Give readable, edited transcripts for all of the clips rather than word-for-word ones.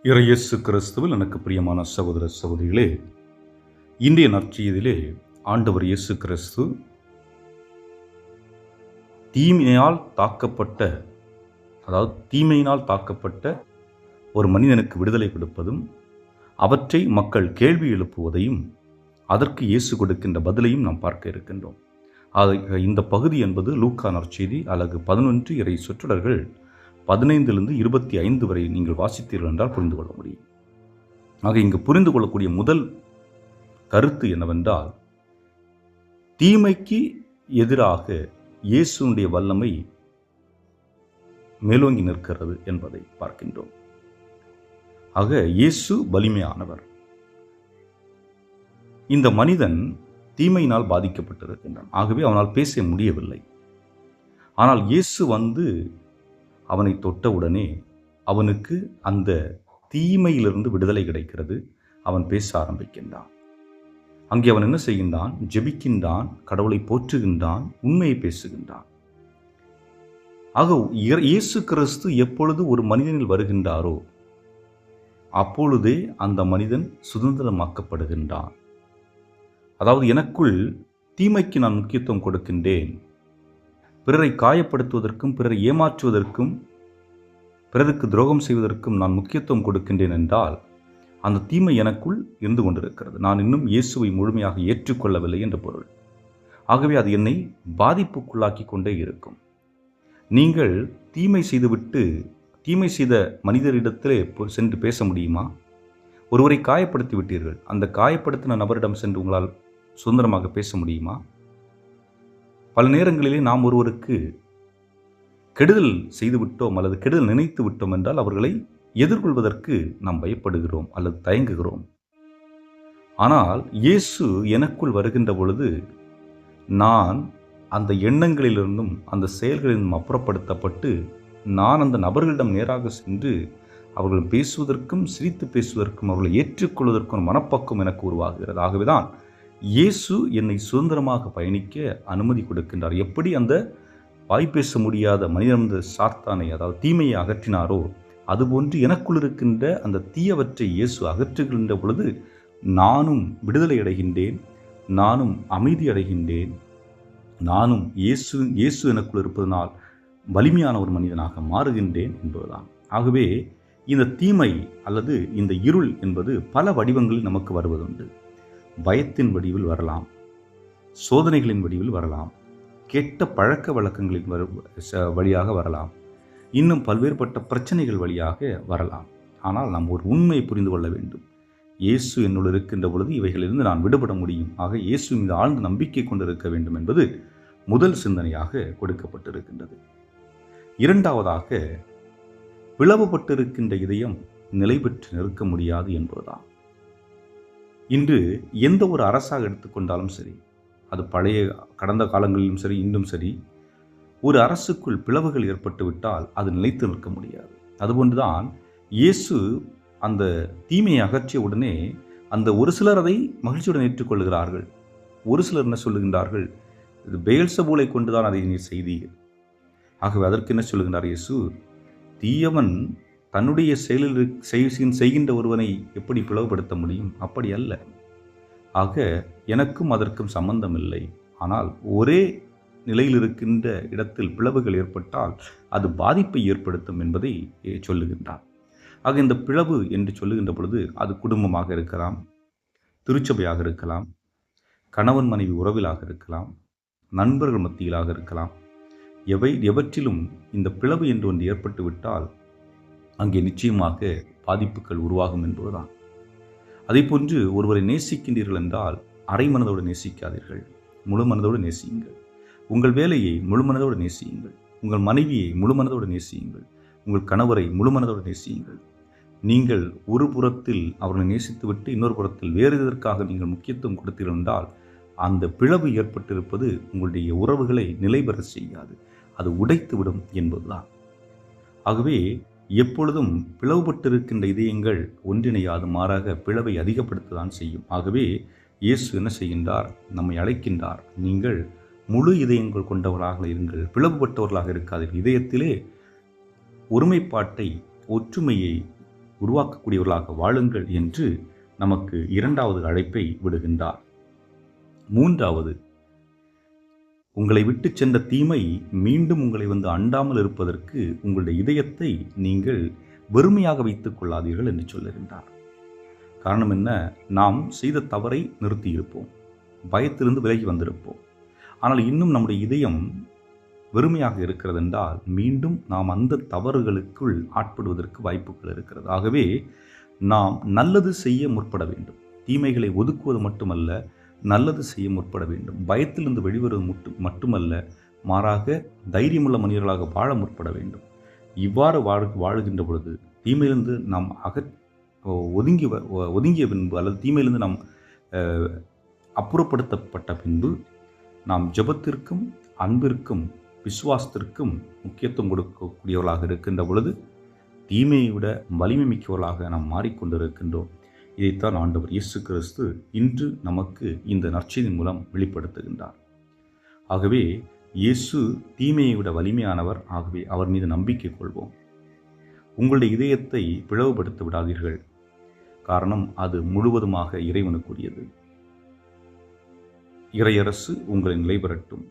இயேசு கிறிஸ்துவில் எனக்கு பிரியமான சகோதர சகோதரிகளே, இன்றைய நற்செய்தியிலே ஆண்டவர் இயேசு கிறிஸ்து தீமையினால் தாக்கப்பட்ட தீமையினால் தாக்கப்பட்ட ஒரு மனிதனுக்கு விடுதலை கொடுப்பதும், அவற்றை மக்கள் கேள்வி எழுப்புவதையும், அதற்கு இயேசு கொடுக்கின்ற பதிலையும் நாம் பார்க்க இருக்கின்றோம். இந்த பகுதி என்பது லூக்கா நற்செய்தி அலகு 11 இறை சொற்றொடர்கள் 15 25 வரை நீங்கள் வாசித்தீர்கள் என்றால் புரிந்து கொள்ள முடியும். ஆக இங்கு புரிந்து கொள்ளக்கூடிய முதல் கருத்து என்னவென்றால், தீமைக்கு எதிராக இயேசுனுடைய வல்லமை மேலோங்கி நிற்கிறது என்பதை பார்க்கின்றோம். ஆக இயேசு வலிமையானவர். இந்த மனிதன் தீமையினால் பாதிக்கப்பட்டிருக்கின்றான். ஆகவே அவனால் பேச முடியவில்லை. ஆனால் இயேசு வந்து அவனை தொட்டவுடனே அவனுக்கு அந்த தீமையிலிருந்து விடுதலை கிடைக்கிறது. அவன் பேச ஆரம்பிக்கின்றான். அங்கே அவன் என்ன செய்கின்றான்? ஜெபிக்கின்றான், கடவுளை போற்றுகின்றான், உண்மையை பேசுகின்றான். ஆக இயேசு கிறிஸ்து எப்பொழுது ஒரு மனிதனில் வருகின்றாரோ அப்பொழுதே அந்த மனிதன் சுதந்திரமாக்கப்படுகின்றான். அதாவது, எனக்குள் தீமைக்கு நான் முக்கியத்துவம் கொடுக்கின்றேன், பிறரை காயப்படுத்துவதற்கும், பிறரை ஏமாற்றுவதற்கும், பிறருக்கு துரோகம் செய்வதற்கும் நான் முக்கியத்துவம் கொடுக்கின்றேன் என்றால், அந்த தீமை எனக்குள் இருந்து கொண்டிருக்கிறது. நான் இன்னும் இயேசுவை முழுமையாக ஏற்றுக்கொள்ளவில்லை என்ற பொருள். ஆகவே அது என்னை பாதிப்புக்குள்ளாக்கி கொண்டே இருக்கும். நீங்கள் தீமை செய்த மனிதரிடத்திலே சென்று பேச முடியுமா? ஒருவரை காயப்படுத்தி விட்டீர்கள். அந்த காயப்படுத்தின நபரிடம் சென்று உங்களால் சுதந்திரமாக பேச முடியுமா? பல நேரங்களிலே நாம் ஒருவருக்கு கெடுதல் செய்து விட்டோம் அல்லது கெடுதல் நினைத்து விட்டோம் என்றால் அவர்களை எதிர்கொள்வதற்கு நாம் பயப்படுகிறோம் அல்லது தயங்குகிறோம். ஆனால் இயேசு எனக்குள் வருகின்ற பொழுது நான் அந்த எண்ணங்களிலிருந்தும் அந்த செயல்களிலிருந்தும் அப்புறப்படுத்தப்பட்டு நான் அந்த நபர்களிடம் நேராக சென்று அவர்கள் பேசுவதற்கும், சிரித்து பேசுவதற்கும், அவர்களை ஏற்றுக்கொள்வதற்கும் மனப்பக்குவம் எனக்கு உருவாகிறது. ஆகவேதான் இயேசு என்னை சுதந்திரமாக பயணிக்க அனுமதி கொடுக்கின்றார். எப்படி அந்த வாய்ப்பேச முடியாத மனிதன் சாத்தானை, அதாவது தீமையை அகற்றினாரோ, அதுபோன்று எனக்குள் இருக்கின்ற அந்த தீயவற்றை இயேசு அகற்றுகின்ற பொழுது நானும் விடுதலை அடைகின்றேன், நானும் அமைதி அடைகின்றேன், நானும் இயேசு எனக்குள் இருப்பதனால் வலிமையான ஒரு மனிதனாக மாறுகின்றேன் என்பதுதான். ஆகவே இந்த தீமை அல்லது இந்த இருள் என்பது பல வடிவங்களில் நமக்கு வருவதுண்டு. பயத்தின் வடிவில் வரலாம், சோதனைகளின் வடிவில் வரலாம், கெட்ட பழக்க வழக்கங்களின் வழியாக வரலாம், இன்னும் பல்வேறுபட்ட பிரச்சனைகள் வழியாக வரலாம். ஆனால் நாம் ஒரு உண்மையை புரிந்து கொள்ள வேண்டும். இயேசு என்னுள் இருக்கின்ற பொழுது இவைகளிலிருந்து நான் விடுபட முடியும். ஆக இயேசு மீது ஆழ்ந்த நம்பிக்கை கொண்டிருக்க வேண்டும் என்பது முதல் சிந்தனையாக கொடுக்கப்பட்டிருக்கின்றது. இரண்டாவதாக, பிளவுபட்டிருக்கின்ற இதயம் நிலை பெற்று நிற்க முடியாது என்பதுதான். இன்று எந்த ஒரு அரசாக எடுத்துக்கொண்டாலும் சரி, அது கடந்த காலங்களிலும் சரி, இன்றும் சரி, ஒரு அரசுக்குள் பிளவுகள் ஏற்பட்டுவிட்டால் அது நிலைத்து நிற்க முடியாது. அதுபோன்றுதான் இயேசு அந்த தீமையை அகற்றிய உடனே அந்த ஒரு சிலர் அதை மகிழ்ச்சியுடன் ஏற்றுக்கொள்கிறார்கள். ஒரு சிலர் என்ன சொல்லுகின்றார்கள்? இது பெயல்செபூலை கொண்டுதான் அதை நீ செய்தீர்கள். ஆகவே அதற்கு என்ன சொல்லுகின்றார் இயேசு? தீயவன் தன்னுடைய செயலில் செய்கின்ற ஒருவனை எப்படி பிளவுபடுத்த முடியும்? அப்படி அல்ல. ஆக எனக்கும் அதற்கும் சம்பந்தம் இல்லை. ஆனால் ஒரே நிலையில் இருக்கின்ற இடத்தில் பிளவுகள் ஏற்பட்டால் அது பாதிப்பை ஏற்படுத்தும் என்பதை சொல்லுகின்றார். ஆக இந்த பிளவு என்று சொல்லுகின்ற பொழுது அது குடும்பமாக இருக்கலாம், திருச்சபையாக இருக்கலாம், கணவன் மனைவி உறவிலாக இருக்கலாம், நண்பர்கள் மத்தியிலாக இருக்கலாம். எவற்றிலும் இந்த பிளவு என்று ஒன்று ஏற்பட்டு விட்டால் அங்கே நிச்சயமாக பாதிப்புகள் உருவாகும் என்பதுதான். அதே போன்று ஒருவரை நேசிக்கின்றீர்கள் என்றால் அரை மனதோடு நேசிக்காதீர்கள், முழு மனதோடு நேசியுங்கள். உங்கள் வேலையை முழு மனதோடு நேசியுங்கள், உங்கள் மனைவியை முழு மனதோடு நேசியுங்கள், உங்கள் கணவரை முழு மனதோடு நேசியுங்கள். நீங்கள் ஒரு புறத்தில் அவர்களை நேசித்துவிட்டு இன்னொரு புறத்தில் வேறு எதற்காக நீங்கள் முக்கியத்துவம் கொடுத்தீர்கள் என்றால் அந்த பிளவு ஏற்பட்டிருப்பது உங்களுடைய உறவுகளை நிலைபெற செய்யாது, அது உடைத்துவிடும் என்பதுதான். ஆகவே எப்பொழுதும் பிளவுபட்டிருக்கின்ற இதயங்கள் ஒன்றிணையாது, மாறாக பிளவை அதிகப்படுத்ததான் செய்யும். ஆகவே இயேசு என்ன செய்கின்றார்? நம்மை அழைக்கின்றார். நீங்கள் முழு இதயங்கள் கொண்டவர்களாக இருங்கள், பிளவுபட்டவர்களாக இருக்காதீர்கள். இதயத்திலே ஒருமைப்பாட்டை, ஒற்றுமையை உருவாக்கக்கூடியவர்களாக வாழுங்கள் என்று நமக்கு இரண்டாவது அழைப்பை விடுகின்றார். மூன்றாவது, உங்களை விட்டு சென்ற தீமை மீண்டும் உங்களை வந்து அண்டாமல் இருப்பதற்கு உங்களுடைய இதயத்தை நீங்கள் வெறுமையாக வைத்துக் கொள்ளாதீர்கள் என்று சொல்லுகின்றார். காரணம் என்ன? நாம் செய்த தவறை நிறுத்தியிருப்போம், பயத்திலிருந்து விலகி வந்திருப்போம். ஆனால் இன்னும் நம்முடைய இதயம் வெறுமையாக இருக்கிறது என்றால் மீண்டும் நாம் அந்த தவறுகளுக்குள் ஆட்படுவதற்கு வாய்ப்புகள் இருக்கிறது. ஆகவே நாம் நல்லது செய்ய முற்பட வேண்டும். தீமைகளை ஒதுக்குவது மட்டுமல்ல, நல்லது செய்ய முற்பட வேண்டும். பயத்திலிருந்து வெளிவருவது மட்டுமல்ல, மாறாக தைரியமுள்ள மனிதர்களாக வாழ முற்பட வேண்டும். இவ்வாறு வாழுகின்ற பொழுது தீமையிலிருந்து நாம் ஒதுங்கிய பின்பு அல்லது தீமையிலிருந்து நாம் அப்புறப்படுத்தப்பட்ட பின்பு நாம் ஜெபத்திற்கும் அன்பிற்கும் விசுவாசத்திற்கும் முக்கியத்துவம் கொடுக்கக்கூடியவர்களாக இருக்கின்ற பொழுது தீமையை விட வலிமை மிக்கவர்களாக நாம் மாறிக்கொண்டிருக்கின்றோம். இதைத்தான் ஆண்டவர் இயேசு கிறிஸ்து இன்று நமக்கு இந்த நற்செய்தியின் மூலம் வெளிப்படுத்துகின்றார். ஆகவே இயேசு தீமையை விட வலிமையானவர். ஆகவே அவர் மீது நம்பிக்கை கொள்வோம். உங்களுடைய இதயத்தை பிளவுபடுத்த விடாதீர்கள். காரணம், அது முழுவதுமாக இறைவனுக்குரியது. இறையரசு உங்களை நிலை பெறட்டும்.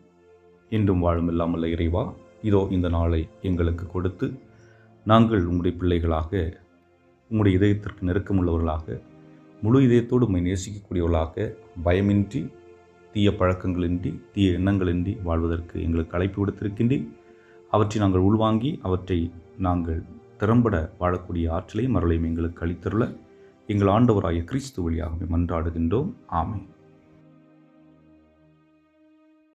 என்றும் வாழும் இல்லாமல்ல இறைவா, இதோ இந்த நாளை எங்களுக்கு கொடுத்து நாங்கள் உங்களுடைய பிள்ளைகளாக, உங்களுடைய இதயத்திற்கு நெருக்கமுள்ளவர்களாக, முழு இதயத்தோடு உம்மை நேசிக்கக்கூடியவர்களாக, பயமின்றி, தீய பழக்கங்களின்றி, தீய எண்ணங்களின்றி வாழ்வதற்கு எங்களுக்கு அழைப்பு விடுத்திருக்கின்றேன். அவற்றை நாங்கள் உள்வாங்கி அவற்றை நாங்கள் திறம்பட வாழக்கூடிய ஆற்றலையும் அருளையும் எங்களுக்கு அளித்தருள எங்கள் ஆண்டவராகிய கிறிஸ்து வழியாகவே மன்றாடுகின்றோம். ஆமென்.